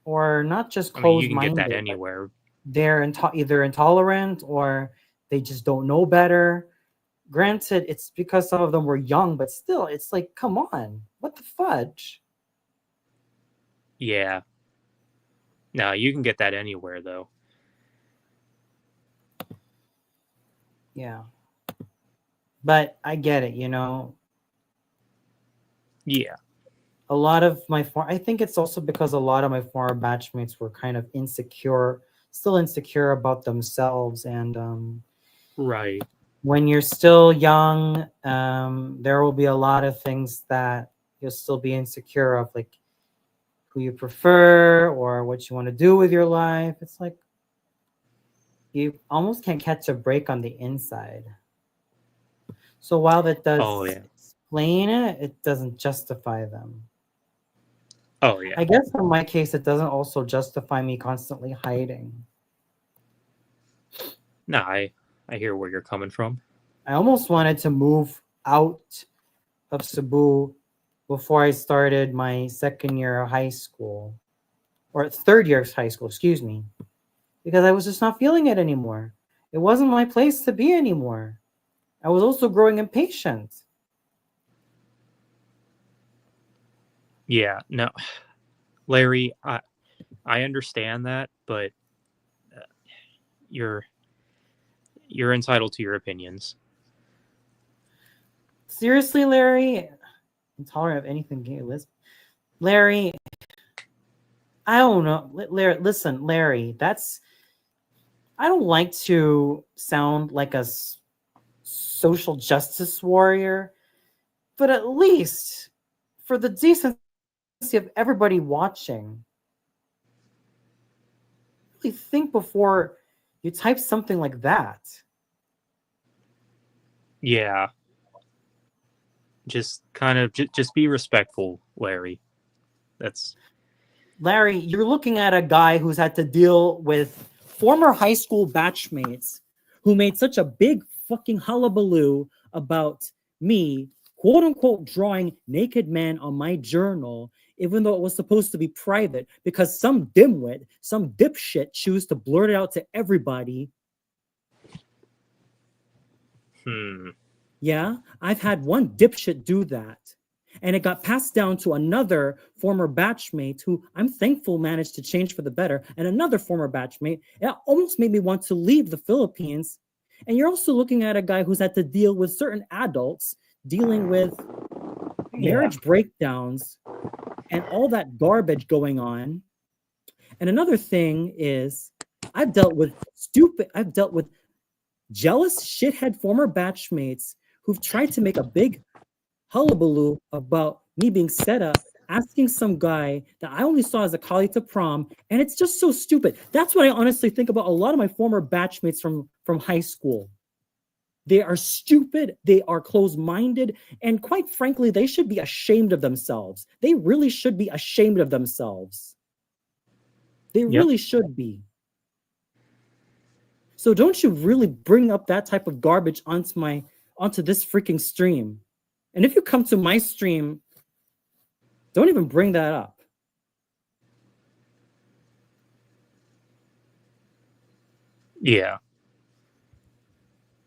Or not just I mean, you can close-minded. get that anywhere. They're either intolerant or they just don't know better. Granted, it's because some of them were young, but still, it's like, come on, what the fudge? Yeah. No, you can get that anywhere, though. Yeah. But I get it, Yeah. A lot of I think it's also because a lot of my former batchmates were kind of insecure still insecure about themselves. And Right. when you're still young, there will be a lot of things that you'll still be insecure of, like who you prefer or what you want to do with your life. It's like you almost can't catch a break on the inside. So while that does Oh yeah. explain it, it doesn't justify them. Oh yeah. I guess in my case, it doesn't also justify me constantly hiding. No, I hear where you're coming from. I almost wanted to move out of Cebu before I started my second year of high school, or third year of high school, excuse me, because I was just not feeling it anymore. It wasn't my place to be anymore. I was also growing impatient. Yeah. No, Larry, I understand that, but uh, you're you're entitled to your opinions. Seriously, Larry, intolerant of anything gay, Liz. Larry, I don't know. Larry, listen, Larry, I don't like to sound like a social justice warrior, but at least for the decency of everybody watching, really think before you type something like that. Yeah. Just kind of just be respectful, Larry. That's Larry, you're looking at a guy who's had to deal with former high school batchmates who made such a big fucking hullabaloo about me, quote unquote, drawing naked men on my journal, even though it was supposed to be private, because some dimwit, some dipshit choose to blurt it out to everybody. Yeah, I've had one dipshit do that. And it got passed down to another former batchmate who I'm thankful managed to change for the better, and another former batchmate. It almost made me want to leave the Philippines. And you're also looking at a guy who's had to deal with certain adults dealing with marriage breakdowns and all that garbage going on. And another thing is, I've dealt with jealous shithead former batchmates who've tried to make a big hullabaloo about me being set up, asking some guy that I only saw as a colleague to prom, and it's just so stupid. That's what I honestly think about a lot of my former batchmates from high school. They are stupid, they are closed-minded, and quite frankly, they should be ashamed of themselves. They really should be ashamed of themselves. They really should be. So don't you really bring up that type of garbage onto this freaking stream. And if you come to my stream, don't even bring that up. Yeah.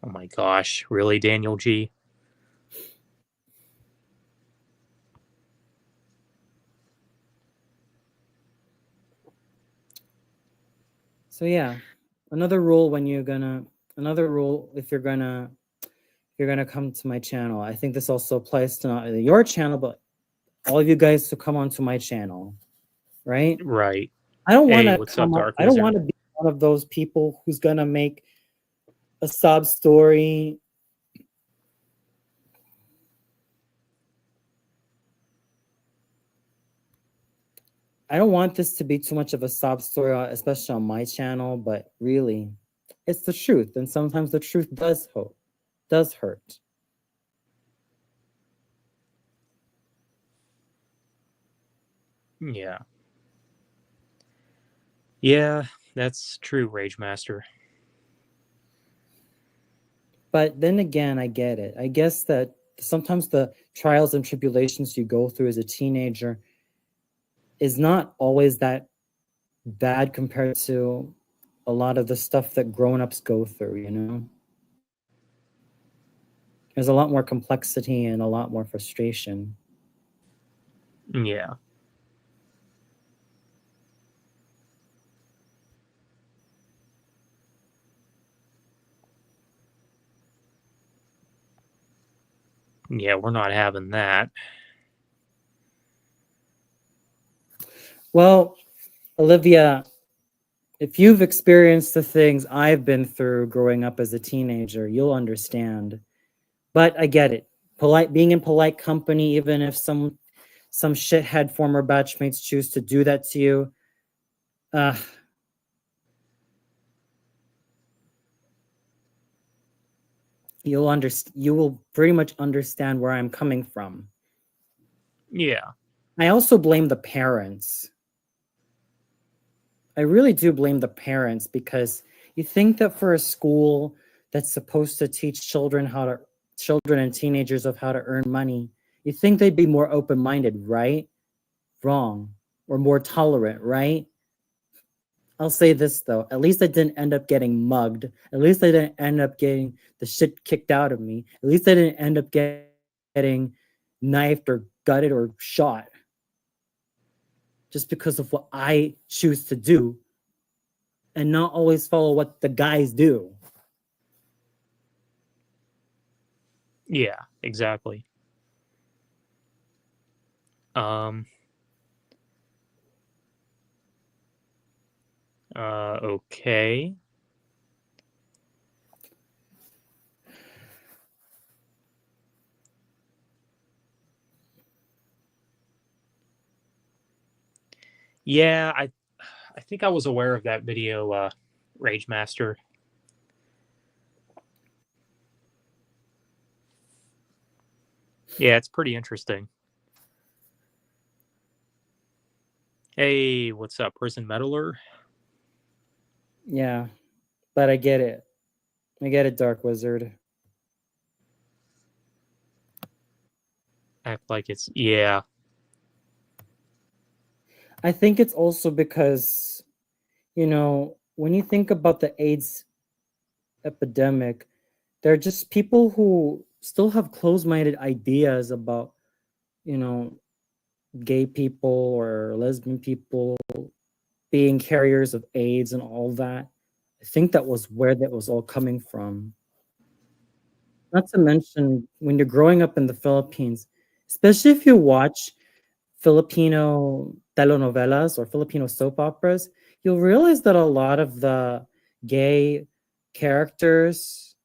Oh my gosh, really, Daniel G? So yeah, another rule if you're gonna come to my channel. I think this also applies to not only your channel, but all of you guys to come onto my channel, right? Right. I don't want Hey, to what's up, come up. Dark I don't Wizard? want to be one of those people who's gonna make a sob story. I don't want this to be too much of a sob story, especially on my channel, but really, it's the truth. And sometimes the truth does hurt. Yeah. Yeah, that's true, Rage Master. But then again, I get it. I guess that sometimes the trials and tribulations you go through as a teenager is not always that bad compared to a lot of the stuff that grown-ups go through, you know? There's a lot more complexity and a lot more frustration. Yeah. Yeah, we're not having that. Well, Olivia, If you've experienced the things I've been through growing up as a teenager, you'll understand. But I get it. Being in polite company, even if some shithead former batchmates choose to do that to you, uh, you will pretty much understand where I'm coming from. Yeah. I also blame the parents. I really do blame the parents, because you think that for a school that's supposed to teach children and teenagers of how to earn money, you think they'd be more open-minded, right? Wrong. Or more tolerant, right? I'll say this though, at least I didn't end up getting mugged. At least I didn't end up getting the shit kicked out of me. At least I didn't end up getting knifed or gutted or shot just because of what I choose to do and not always follow what the guys do. Yeah, exactly. Okay. Yeah, I think I was aware of that video, Rage Master. Yeah, it's pretty interesting. Hey, what's up, Prison Meddler? Yeah, but I get it. I get it, Dark Wizard. Act like it's yeah. I think it's also because, when you think about the AIDS epidemic, there are just people who still have closed-minded ideas about, gay people or lesbian people being carriers of AIDS and all that. I think that was where that was all coming from. Not to mention, when you're growing up in the Philippines, especially if you watch Filipino telenovelas or Filipino soap operas, you'll realize that a lot of the gay characters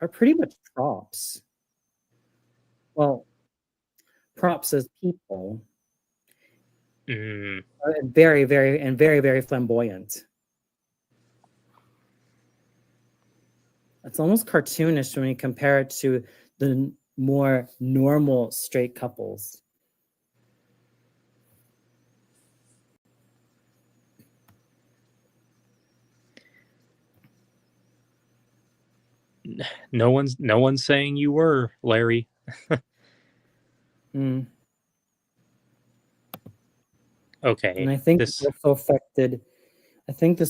are pretty much props. Well, props as people. Mm, Very, very flamboyant. It's almost cartoonish when you compare it to the more normal straight couples. no one's saying you were, Larry. Mm. Okay. And I think This this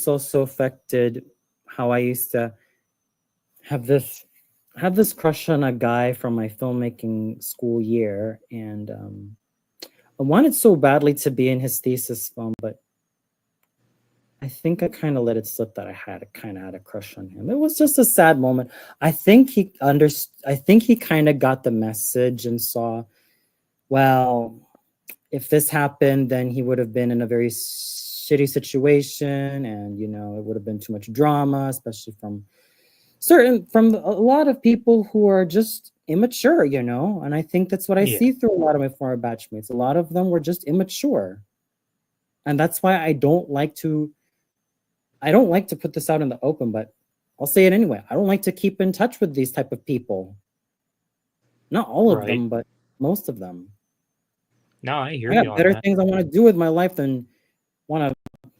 also affected how I used to have this crush on a guy from my filmmaking school year, and I wanted so badly to be in his thesis film, but I think I kind of let it slip that I had a crush on him. It was just a sad moment. I think he kind of got the message and saw, well, if this happened, then he would have been in a very shitty situation, and it would have been too much drama, especially from a lot of people who are just immature, and I think that's what I yeah, see through a lot of my former batchmates. A lot of them were just immature, and that's why I don't like to put this out in the open, but I'll say it anyway. I don't like to keep in touch with these type of people. Not all of right. them, but most of them. No, I hear I you got on better that. things I want to do with my life than want to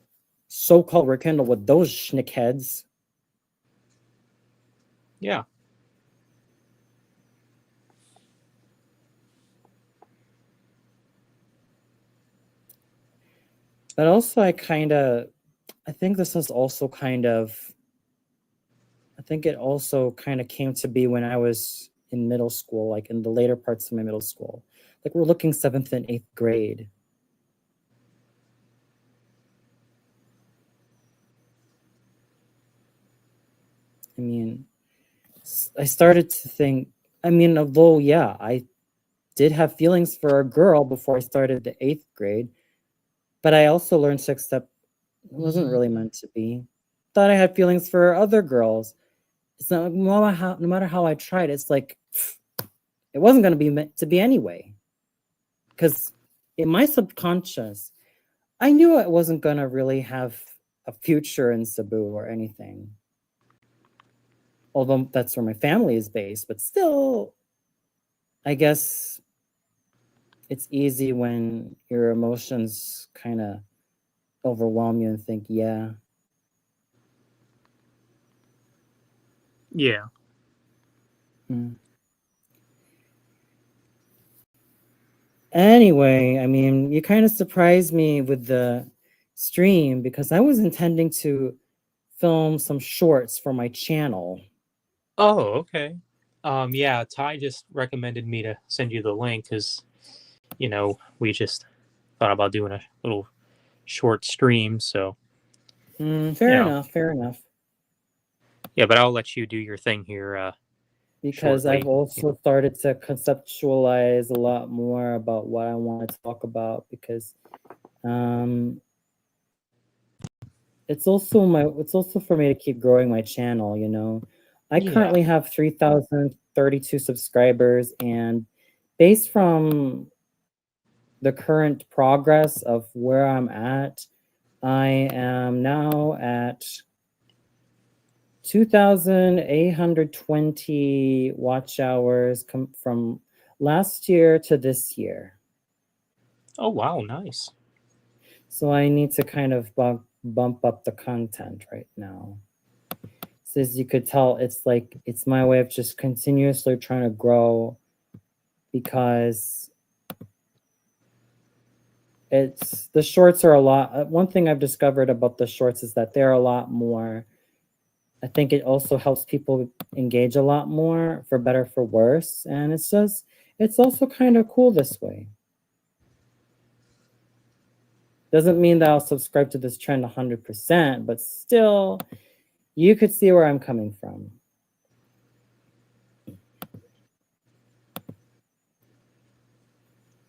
so-called rekindle with those schnickheads. Yeah. But also, I think this is also I think it also kind of came to be when I was in middle school, like in the later parts of my middle school. Like we're looking 7th and 8th grade. I mean, I started to think, although, yeah, I did have feelings for a girl before I started the 8th grade, but I also learned to accept It wasn't really meant to be. Thought I had feelings for other girls. It's not no matter how I tried, it's like it wasn't going to be meant to be anyway. Because in my subconscious, I knew I wasn't going to really have a future in Cebu or anything. Although that's where my family is based, but still, I guess it's easy when your emotions kind of overwhelm you and think, yeah. Yeah. Hmm. Anyway, I mean, you kind of surprised me with the stream because I was intending to film some shorts for my channel. Oh, okay. Yeah, Ty just recommended me to send you the link because, we just thought about doing a little short stream. So, Fair enough, fair enough. yeah, but I'll let you do your thing here Because shortly. I've also started to conceptualize a lot more about what I want to talk about because it's also for me to keep growing my channel, you know. I Yeah. currently have 3,032 subscribers, and based from the current progress of where I'm at, I am now at 2,820 watch hours from last year to this year. Oh, wow, nice. So I need to kind of bump up the content right now. So as you could tell, it's like it's my way of just continuously trying to grow because it's the shorts are a lot. One thing I've discovered about the shorts is that they're a lot more. I think it also helps people engage a lot more for better for worse, and it's also kind of cool this way. Doesn't mean that I'll subscribe to this trend 100%, but still, you could see where I'm coming from.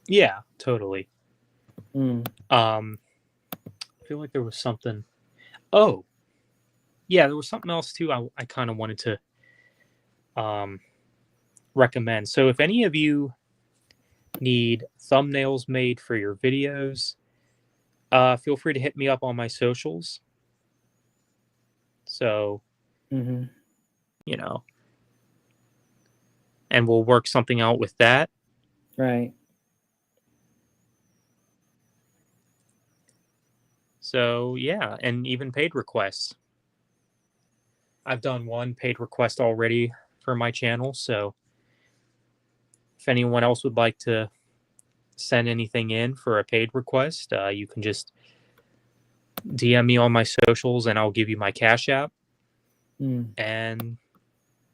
Yeah, totally. Mm. I feel like there was something. Oh, yeah, there was something else too. I kind of wanted to recommend. So if any of you need thumbnails made for your videos, feel free to hit me up on my socials. So, Mm-hmm. And we'll work something out with that. Right. So, yeah, and even paid requests. I've done one paid request already for my channel. So, if anyone else would like to send anything in for a paid request, you can just DM me on my socials and I'll give you my Cash App. And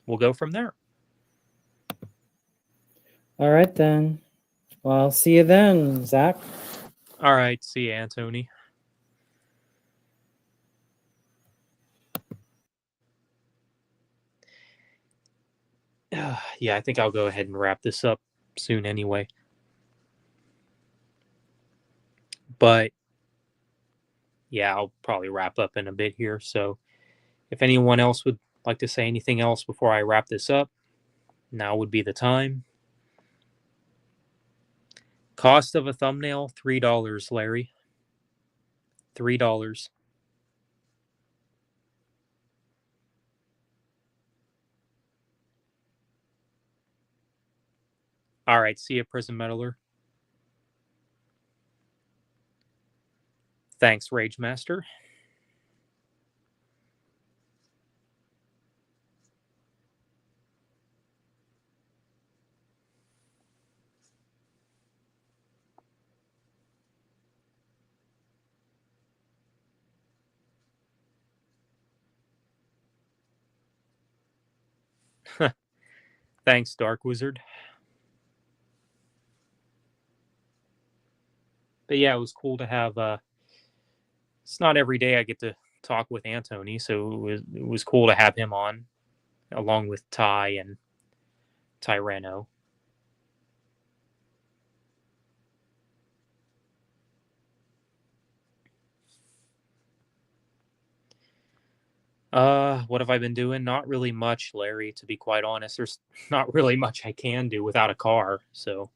we'll go from there. All right, then. Well, I'll see you then, Zach. All right. See you, Anthony. Yeah, I think I'll go ahead and wrap this up soon anyway. But yeah, I'll probably wrap up in a bit here. So if anyone else would like to say anything else before I wrap this up, now would be the time. Cost of a thumbnail, $3, Larry. $3. All right, see you, Prison Meddler. Thanks, Rage Master. Thanks, Dark Wizard. But yeah, it was cool to have. It's not every day I get to talk with Anthony, so it was cool to have him on, along with Ty and Tyranno. What have I been doing? Not really much, Larry, to be quite honest. There's not really much I can do without a car, so.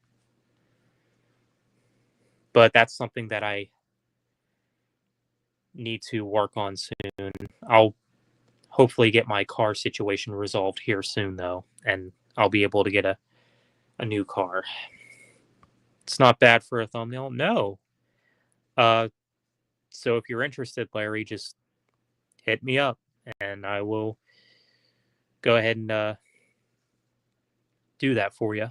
But that's something that I need to work on soon. I'll hopefully get my car situation resolved here soon, though, and I'll be able to get a new car. It's not bad for a thumbnail. No. So if you're interested, Larry, just hit me up, and I will go ahead and do that for you.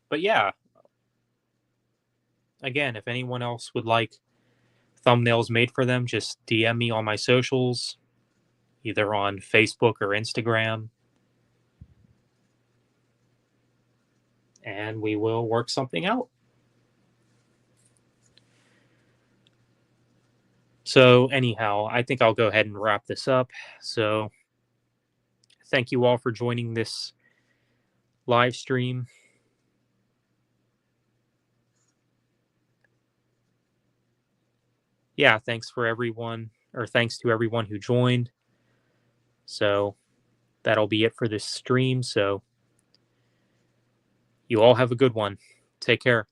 But yeah, again, if anyone else would like thumbnails made for them, just DM me on my socials, either on Facebook or Instagram, and we will work something out. So anyhow, I think I'll go ahead and wrap this up. So thank you all for joining this live stream. Yeah, thanks to everyone who joined. So that'll be it for this stream. So you all have a good one. Take care.